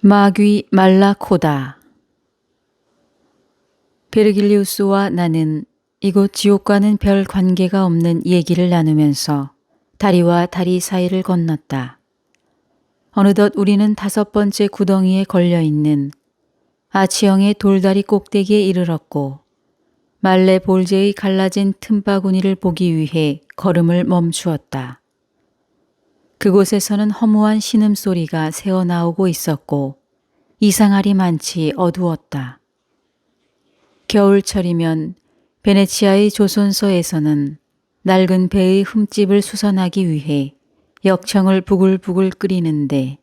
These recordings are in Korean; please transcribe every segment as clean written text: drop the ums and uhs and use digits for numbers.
마귀 말라코다. 베르길리우스와 나는 이곳 지옥과는 별 관계가 없는 얘기를 나누면서 다리와 다리 사이를 건넜다. 어느덧 우리는 5번째 구덩이에 걸려있는 아치형의 돌다리 꼭대기에 이르렀고 말레 볼제의 갈라진 틈바구니를 보기 위해 걸음을 멈추었다. 그곳에서는 허무한 신음소리가 새어나오고 있었고 이상하리 많지 어두웠다. 겨울철이면 베네치아의 조선소에서는 낡은 배의 흠집을 수선하기 위해 역청을 부글부글 끓이는데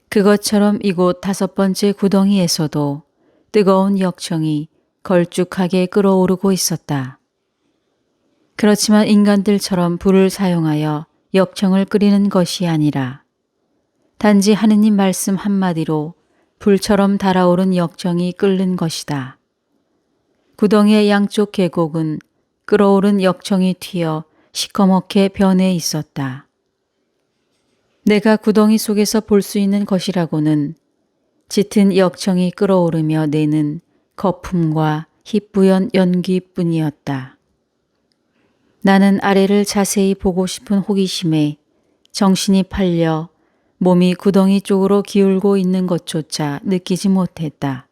그것처럼 이곳 5번째 구덩이에서도 뜨거운 역청이 걸쭉하게 끓어오르고 있었다. 그렇지만 인간들처럼 불을 사용하여 역청을 끓이는 것이 아니라 단지 하느님 말씀 한마디로 불처럼 달아오른 역청이 끓는 것이다. 구덩이의 양쪽 계곡은 끓어오른 역청이 튀어 시커멓게 변해 있었다. 내가 구덩이 속에서 볼 수 있는 것이라고는 짙은 역청이 끓어오르며 내는 거품과 희뿌연 연기뿐이었다. 나는 아래를 자세히 보고 싶은 호기심에 정신이 팔려 몸이 구덩이 쪽으로 기울고 있는 것조차 느끼지 못했다.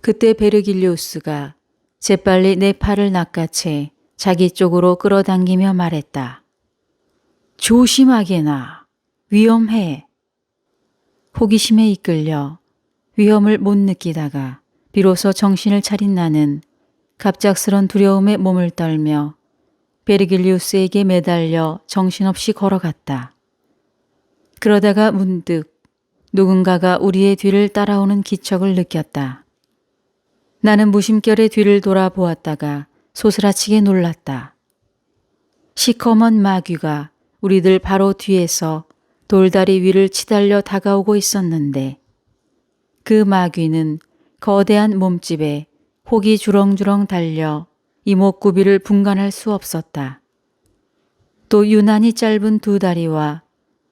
그때 베르길리우스가 재빨리 내 팔을 낚아채 자기 쪽으로 끌어당기며 말했다. 조심하게나. 위험해. 호기심에 이끌려 위험을 못 느끼다가 비로소 정신을 차린 나는 갑작스런 두려움에 몸을 떨며 베르길리우스에게 매달려 정신없이 걸어갔다. 그러다가 문득 누군가가 우리의 뒤를 따라오는 기척을 느꼈다. 나는 무심결에 뒤를 돌아보았다가 소스라치게 놀랐다. 시커먼 마귀가 우리들 바로 뒤에서 돌다리 위를 치달려 다가오고 있었는데 그 마귀는 거대한 몸집에 혹이 주렁주렁 달려 이목구비를 분간할 수 없었다. 또 유난히 짧은 2다리와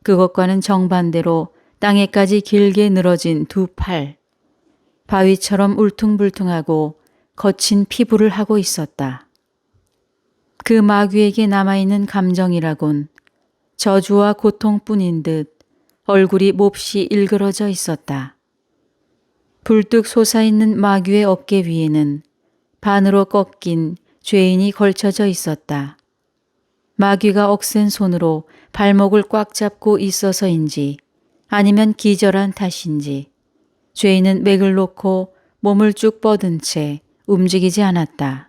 그것과는 정반대로 땅에까지 길게 늘어진 2팔, 바위처럼 울퉁불퉁하고 거친 피부를 하고 있었다. 그 마귀에게 남아있는 감정이라곤 저주와 고통뿐인 듯 얼굴이 몹시 일그러져 있었다. 불뚝 솟아있는 마귀의 어깨 위에는 반으로 꺾인 죄인이 걸쳐져 있었다. 마귀가 억센 손으로 발목을 꽉 잡고 있어서인지 아니면 기절한 탓인지 죄인은 맥을 놓고 몸을 쭉 뻗은 채 움직이지 않았다.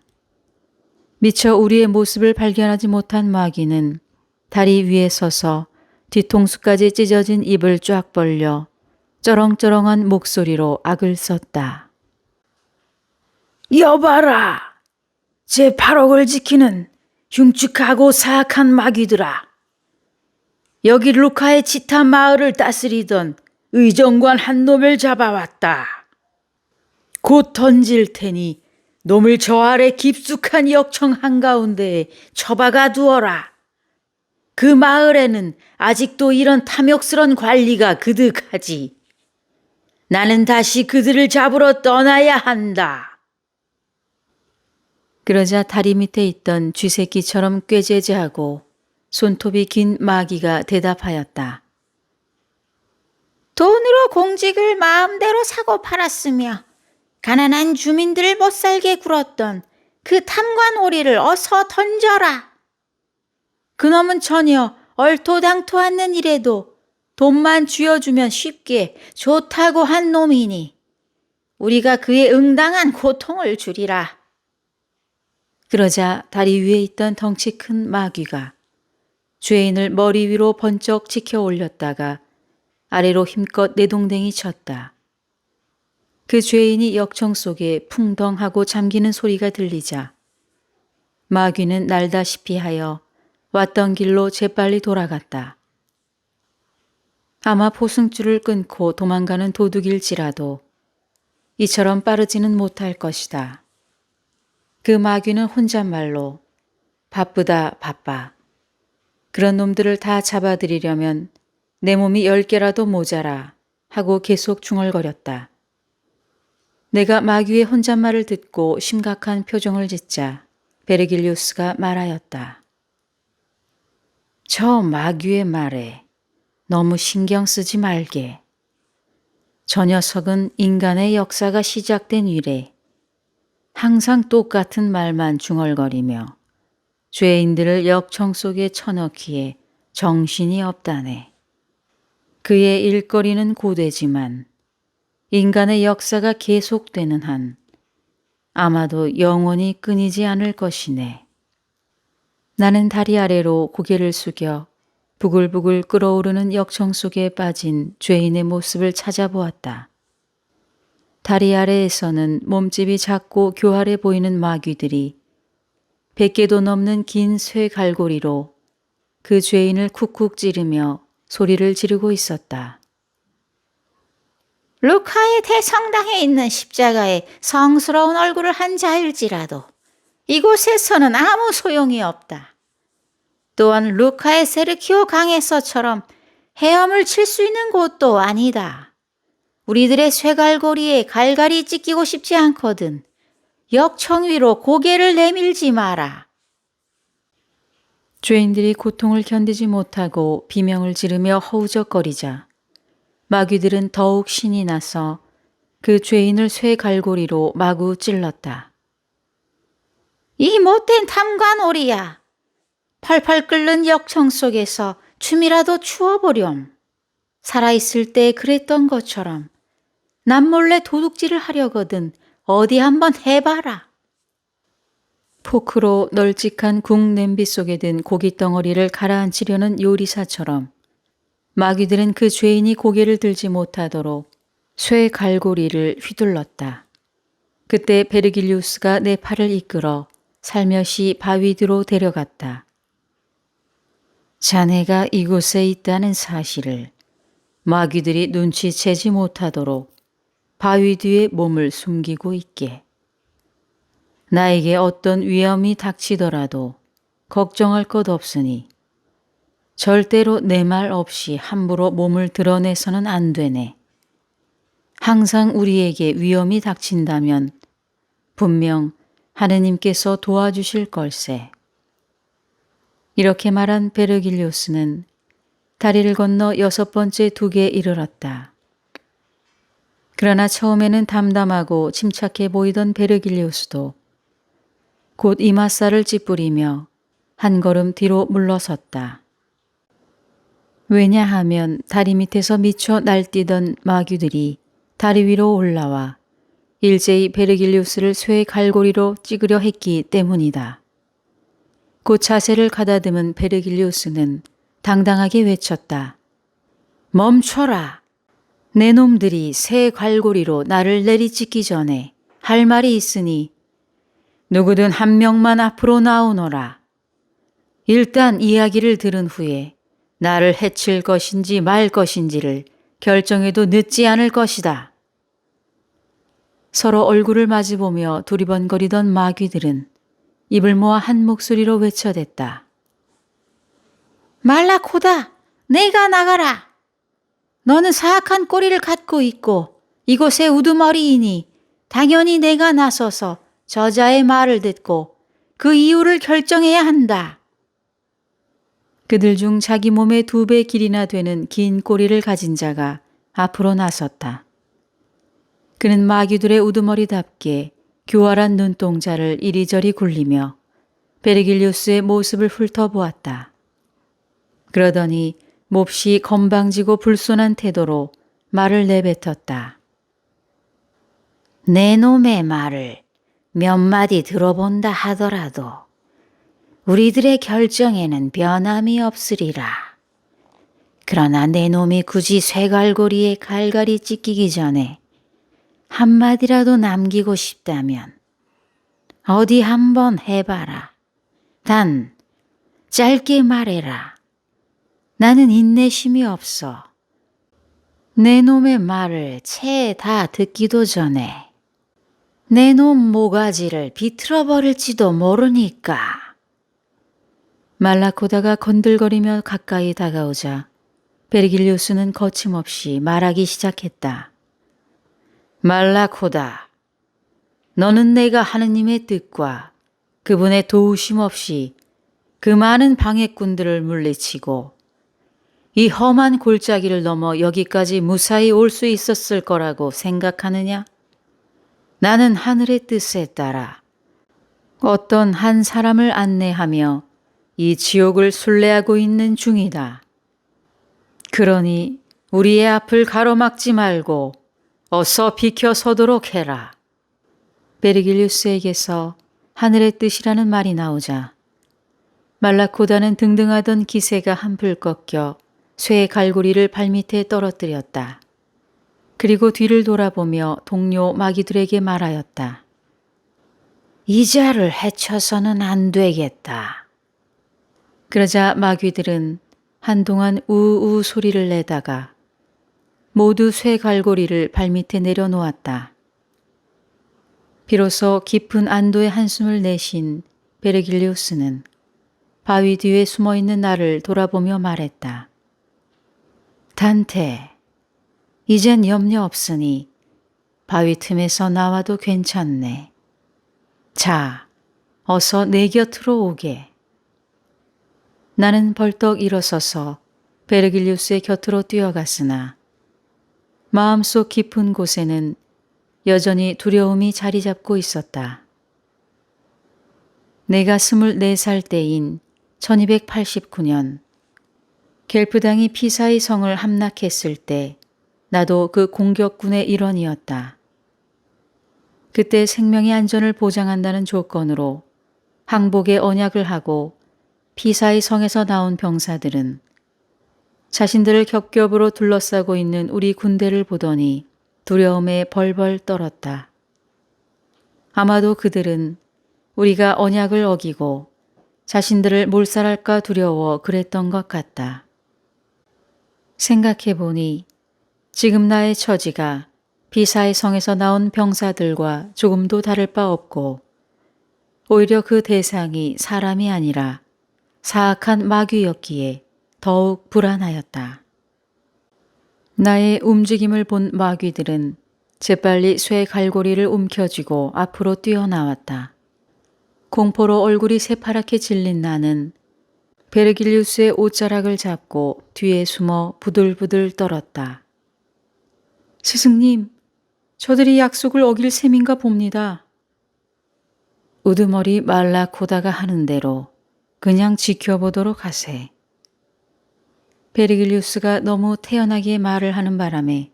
미처 우리의 모습을 발견하지 못한 마귀는 다리 위에 서서 뒤통수까지 찢어진 입을 쫙 벌려 쩌렁쩌렁한 목소리로 악을 썼다. 여봐라! 제 8억을 지키는 흉측하고 사악한 마귀들아! 여기 루카의 치타 마을을 다스리던 의정관 한 놈을 잡아왔다. 곧 던질 테니 놈을 저 아래 깊숙한 역청 한가운데에 처박아 두어라. 그 마을에는 아직도 이런 탐욕스런 관리가 그득하지. 나는 다시 그들을 잡으러 떠나야 한다. 그러자 다리 밑에 있던 쥐새끼처럼 꾀죄죄하고 손톱이 긴 마귀가 대답하였다. 돈으로 공직을 마음대로 사고 팔았으며 가난한 주민들을 못살게 굴었던 그 탐관 오리를 어서 던져라. 그놈은 전혀 얼토당토 않는 일에도 돈만 쥐어주면 쉽게 좋다고 한 놈이니 우리가 그의 응당한 고통을 주리라. 그러자 다리 위에 있던 덩치 큰 마귀가 죄인을 머리 위로 번쩍 치켜 올렸다가 아래로 힘껏 내동댕이 쳤다. 그 죄인이 역청 속에 풍덩하고 잠기는 소리가 들리자 마귀는 날다시피 하여 왔던 길로 재빨리 돌아갔다. 아마 포승줄을 끊고 도망가는 도둑일지라도 이처럼 빠르지는 못할 것이다. 그 마귀는 혼잣말로 바쁘다 바빠. 그런 놈들을 다 잡아들이려면 내 몸이 10개라도 모자라 하고 계속 중얼거렸다. 내가 마귀의 혼잣말을 듣고 심각한 표정을 짓자 베르길리우스가 말하였다. 저 마귀의 말에 너무 신경 쓰지 말게. 저 녀석은 인간의 역사가 시작된 이래 항상 똑같은 말만 중얼거리며 죄인들을 역청 속에 쳐넣기에 정신이 없다네. 그의 일거리는 고되지만 인간의 역사가 계속되는 한 아마도 영원히 끊이지 않을 것이네. 나는 다리 아래로 고개를 숙여 부글부글 끓어오르는 역청 속에 빠진 죄인의 모습을 찾아보았다. 다리 아래에서는 몸집이 작고 교활해 보이는 마귀들이 100개도 넘는 긴 쇠 갈고리로 그 죄인을 쿡쿡 찌르며 소리를 지르고 있었다. 루카의 대성당에 있는 십자가에 성스러운 얼굴을 한 자일지라도 이곳에서는 아무 소용이 없다. 또한 루카의 세르키오 강에서처럼 헤엄을 칠 수 있는 곳도 아니다. 우리들의 쇠갈고리에 갈갈이 찢기고 싶지 않거든 역청 위로 고개를 내밀지 마라. 죄인들이 고통을 견디지 못하고 비명을 지르며 허우적거리자 마귀들은 더욱 신이 나서 그 죄인을 쇠 갈고리로 마구 찔렀다. 이 못된 탐관오리야. 펄펄 끓는 역청 속에서 춤이라도 추어보렴. 살아있을 때 그랬던 것처럼 남몰래 도둑질을 하려거든 어디 한번 해봐라. 포크로 널찍한 국 냄비 속에 든 고기 덩어리를 가라앉히려는 요리사처럼 마귀들은 그 죄인이 고개를 들지 못하도록 쇠 갈고리를 휘둘렀다. 그때 베르길리우스가 내 팔을 이끌어 살며시 바위 뒤로 데려갔다. 자네가 이곳에 있다는 사실을 마귀들이 눈치채지 못하도록 바위 뒤에 몸을 숨기고 있게. 나에게 어떤 위험이 닥치더라도 걱정할 것 없으니 절대로 내 말 없이 함부로 몸을 드러내서는 안 되네. 항상 우리에게 위험이 닥친다면 분명 하느님께서 도와주실 걸세. 이렇게 말한 베르길리우스는 다리를 건너 6번째 둑에 이르렀다. 그러나 처음에는 담담하고 침착해 보이던 베르길리우스도 곧 이맛살을 찌푸리며 한 걸음 뒤로 물러섰다. 왜냐하면 다리 밑에서 미쳐 날뛰던 마귀들이 다리 위로 올라와 일제히 베르길리우스를 쇠 갈고리로 찌그려 했기 때문이다. 곧 자세를 가다듬은 베르길리우스는 당당하게 외쳤다. 멈춰라! 내 놈들이 새 갈고리로 나를 내리찍기 전에 할 말이 있으니 누구든 한 명만 앞으로 나오너라. 일단 이야기를 들은 후에 나를 해칠 것인지 말 것인지를 결정해도 늦지 않을 것이다. 서로 얼굴을 마주보며 두리번거리던 마귀들은 입을 모아 한 목소리로 외쳐댔다. 말라코다, 내가 나가라. 너는 사악한 꼬리를 갖고 있고 이곳의 우두머리이니 당연히 내가 나서서 저자의 말을 듣고 그 이유를 결정해야 한다. 그들 중 자기 몸의 2배 길이나 되는 긴 꼬리를 가진 자가 앞으로 나섰다. 그는 마귀들의 우두머리답게 교활한 눈동자를 이리저리 굴리며 베르길리우스의 모습을 훑어보았다. 그러더니 몹시 건방지고 불손한 태도로 말을 내뱉었다. 내 놈의 말을 몇 마디 들어본다 하더라도 우리들의 결정에는 변함이 없으리라. 그러나 내 놈이 굳이 쇠갈고리에 갈갈이 찢기기 전에 한마디라도 남기고 싶다면 어디 한번 해봐라. 단 짧게 말해라. 나는 인내심이 없어. 내 놈의 말을 채 다 듣기도 전에 내 놈 모가지를 비틀어 버릴지도 모르니까. 말라코다가 건들거리며 가까이 다가오자 베르길리우스는 거침없이 말하기 시작했다. 말라코다. 너는 내가 하느님의 뜻과 그분의 도우심 없이 그 많은 방해꾼들을 물리치고 이 험한 골짜기를 넘어 여기까지 무사히 올 수 있었을 거라고 생각하느냐? 나는 하늘의 뜻에 따라 어떤 한 사람을 안내하며 이 지옥을 순례하고 있는 중이다. 그러니 우리의 앞을 가로막지 말고 어서 비켜서도록 해라. 베르길리우스에게서 하늘의 뜻이라는 말이 나오자 말라코다는 등등하던 기세가 한풀 꺾여 쇠의 갈고리를 발밑에 떨어뜨렸다. 그리고 뒤를 돌아보며 동료 마귀들에게 말하였다. 이 자를 해쳐서는 안 되겠다. 그러자 마귀들은 한동안 우우 소리를 내다가 모두 쇠 갈고리를 발밑에 내려놓았다. 비로소 깊은 안도의 한숨을 내쉰 베르길리우스는 바위 뒤에 숨어있는 나를 돌아보며 말했다. 단테, 이젠 염려 없으니 바위 틈에서 나와도 괜찮네. 자, 어서 내 곁으로 오게. 나는 벌떡 일어서서 베르길리우스의 곁으로 뛰어갔으나 마음속 깊은 곳에는 여전히 두려움이 자리 잡고 있었다. 내가 24살 때인 1289년 겔프당이 피사의 성을 함락했을 때 나도 그 공격군의 일원이었다. 그때 생명의 안전을 보장한다는 조건으로 항복의 언약을 하고 피사의 성에서 나온 병사들은 자신들을 겹겹으로 둘러싸고 있는 우리 군대를 보더니 두려움에 벌벌 떨었다. 아마도 그들은 우리가 언약을 어기고 자신들을 몰살할까 두려워 그랬던 것 같다. 생각해보니 지금 나의 처지가 피사의 성에서 나온 병사들과 조금도 다를 바 없고 오히려 그 대상이 사람이 아니라 사악한 마귀였기에 더욱 불안하였다. 나의 움직임을 본 마귀들은 재빨리 쇠 갈고리를 움켜쥐고 앞으로 뛰어나왔다. 공포로 얼굴이 새파랗게 질린 나는 베르길리우스의 옷자락을 잡고 뒤에 숨어 부들부들 떨었다. 스승님, 저들이 약속을 어길 셈인가 봅니다. 우두머리 말라코다가 하는 대로 그냥 지켜보도록 하세. 베르길리우스가 너무 태연하게 말을 하는 바람에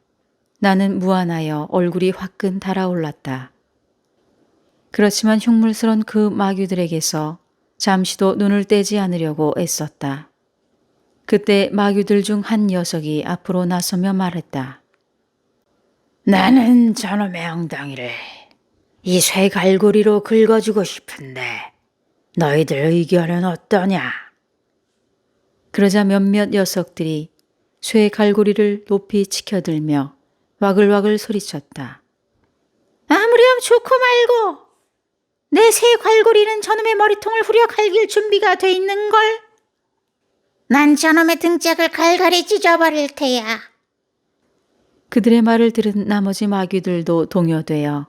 나는 무안하여 얼굴이 화끈 달아올랐다. 그렇지만 흉물스런 그 마귀들에게서 잠시도 눈을 떼지 않으려고 애썼다. 그때 마귀들 중 한 녀석이 앞으로 나서며 말했다. 나는 저놈의 엉덩이를 이 쇠갈고리로 긁어주고 싶은데 너희들 의견은 어떠냐? 그러자 몇몇 녀석들이 쇠갈고리를 높이 치켜들며 와글와글 소리쳤다. 아무렴 좋고 말고 내 새 갈고리는 저놈의 머리통을 후려 갈길 준비가 돼 있는걸. 난 저놈의 등짝을 갈갈이 찢어버릴 테야. 그들의 말을 들은 나머지 마귀들도 동요되어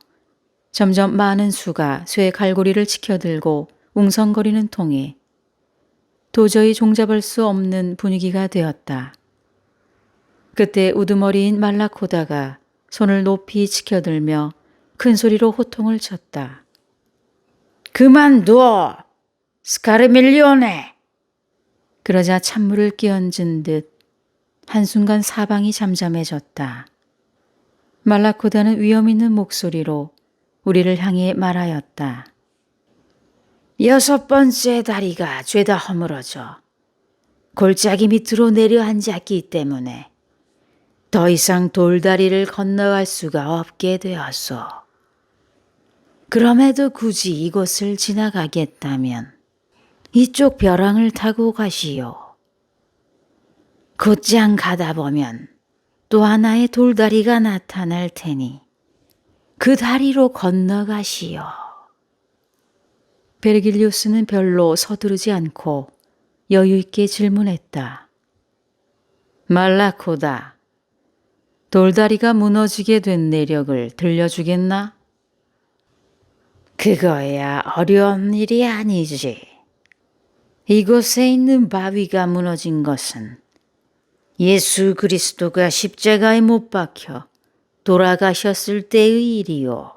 점점 많은 수가 쇠 갈고리를 치켜들고 웅성거리는 통에 도저히 종잡을 수 없는 분위기가 되었다. 그때 우두머리인 말라코다가 손을 높이 치켜들며 큰 소리로 호통을 쳤다. 그만둬! 스카르밀리오네! 그러자 찬물을 끼얹은 듯 한순간 사방이 잠잠해졌다. 말라코다는 위험 있는 목소리로 우리를 향해 말하였다. 6번째 다리가 죄다 허물어져 골짜기 밑으로 내려앉았기 때문에 더 이상 돌다리를 건너갈 수가 없게 되었소. 그럼에도 굳이 이곳을 지나가겠다면 이쪽 벼랑을 타고 가시오. 곧장 가다 보면 또 하나의 돌다리가 나타날 테니 그 다리로 건너가시오. 베르길리우스는 별로 서두르지 않고 여유 있게 질문했다. 말라코다. 돌다리가 무너지게 된 내력을 들려주겠나? 그거야 어려운 일이 아니지. 이곳에 있는 바위가 무너진 것은 예수 그리스도가 십자가에 못 박혀 돌아가셨을 때의 일이요.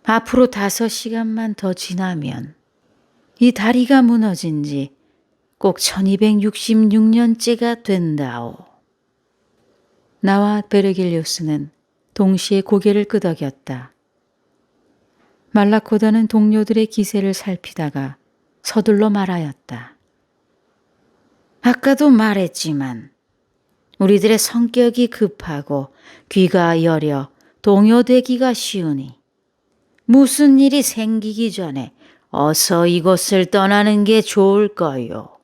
앞으로 5시간만 더 지나면 이 다리가 무너진 지 꼭 1266년째가 된다오. 나와 베르길리우스는 동시에 고개를 끄덕였다. 말라코다는 동료들의 기세를 살피다가 서둘러 말하였다. 아까도 말했지만 우리들의 성격이 급하고 귀가 여려 동요되기가 쉬우니 무슨 일이 생기기 전에 어서 이곳을 떠나는 게 좋을 거요.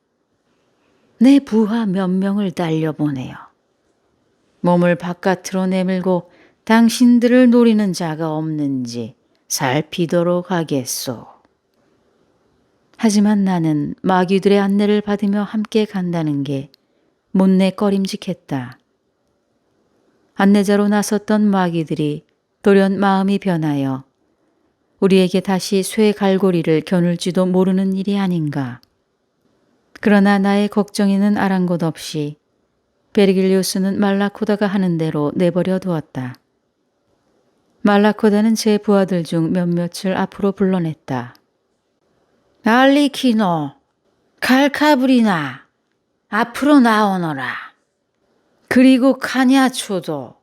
내 부하 몇 명을 달려보내요. 몸을 바깥으로 내밀고 당신들을 노리는 자가 없는지 살피도록 하겠소. 하지만 나는 마귀들의 안내를 받으며 함께 간다는 게 못내 꺼림직했다. 안내자로 나섰던 마귀들이 돌연 마음이 변하여 우리에게 다시 쇠 갈고리를 겨눌지도 모르는 일이 아닌가. 그러나 나의 걱정에는 아랑곳 없이 베르길리우스는 말라코다가 하는 대로 내버려 두었다. 말라코다는 제 부하들 중 몇몇을 앞으로 불러냈다. 알리키노, 칼카브리나, 앞으로 나오너라. 그리고 카냐초도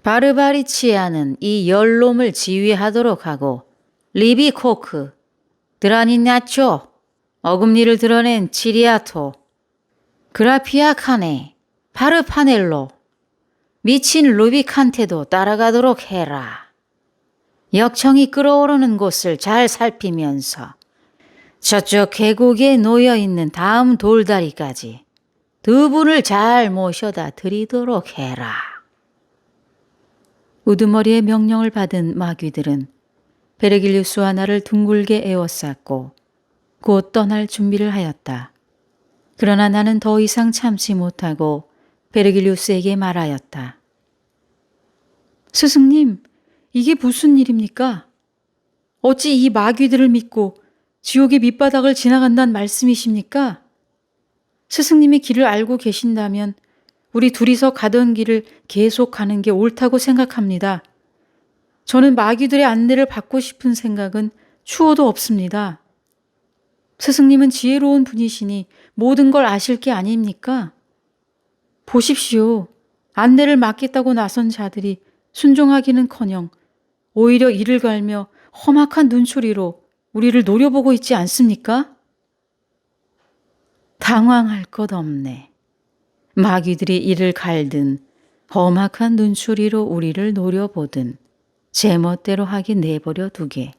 바르바리치아는 이 열놈을 지휘하도록 하고 리비코크, 드라니나초, 어금니를 드러낸 치리아토, 그라피아카네, 파르파넬로, 미친 루비칸테도 따라가도록 해라. 역청이 끓어오르는 곳을 잘 살피면서 저쪽 계곡에 놓여있는 다음 돌다리까지 2분을 잘 모셔다 드리도록 해라. 우두머리의 명령을 받은 마귀들은 베르길리우스와 나를 둥글게 에워쌌고 곧 떠날 준비를 하였다. 그러나 나는 더 이상 참지 못하고 베르길리우스에게 말하였다. 스승님, 이게 무슨 일입니까? 어찌 이 마귀들을 믿고 지옥의 밑바닥을 지나간다는 말씀이십니까? 스승님이 길을 알고 계신다면 우리 둘이서 가던 길을 계속 가는 게 옳다고 생각합니다. 저는 마귀들의 안내를 받고 싶은 생각은 추호도 없습니다. 스승님은 지혜로운 분이시니 모든 걸 아실 게 아닙니까? 보십시오. 안내를 맡겠다고 나선 자들이 순종하기는커녕 오히려 이를 갈며 험악한 눈초리로 우리를 노려보고 있지 않습니까? 당황할 것 없네. 마귀들이 이를 갈든 험악한 눈초리로 우리를 노려보든 제멋대로 하기 내버려 두게.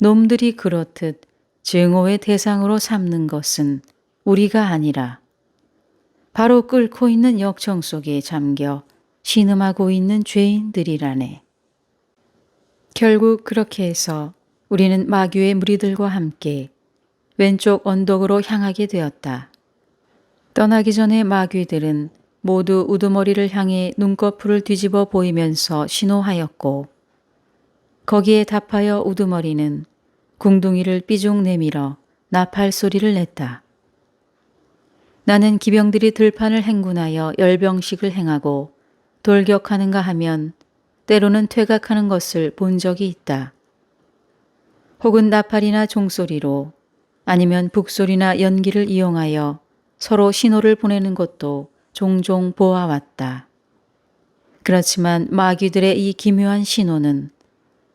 놈들이 그렇듯 증오의 대상으로 삼는 것은 우리가 아니라 바로 끓고 있는 역청 속에 잠겨 신음하고 있는 죄인들이라네. 결국 그렇게 해서 우리는 마귀의 무리들과 함께 왼쪽 언덕으로 향하게 되었다. 떠나기 전에 마귀들은 모두 우두머리를 향해 눈꺼풀을 뒤집어 보이면서 신호하였고 거기에 답하여 우두머리는 궁둥이를 삐죽 내밀어 나팔 소리를 냈다. 나는 기병들이 들판을 행군하여 열병식을 행하고 돌격하는가 하면 때로는 퇴각하는 것을 본 적이 있다. 혹은 나팔이나 종소리로 아니면 북소리나 연기를 이용하여 서로 신호를 보내는 것도 종종 보아왔다. 그렇지만 마귀들의 이 기묘한 신호는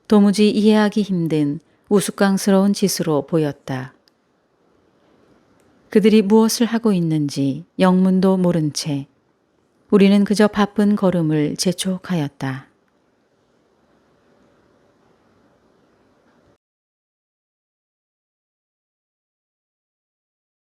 도무지 이해하기 힘든 우스꽝스러운 짓으로 보였다. 그들이 무엇을 하고 있는지 영문도 모른 채 우리는 그저 바쁜 걸음을 재촉하였다.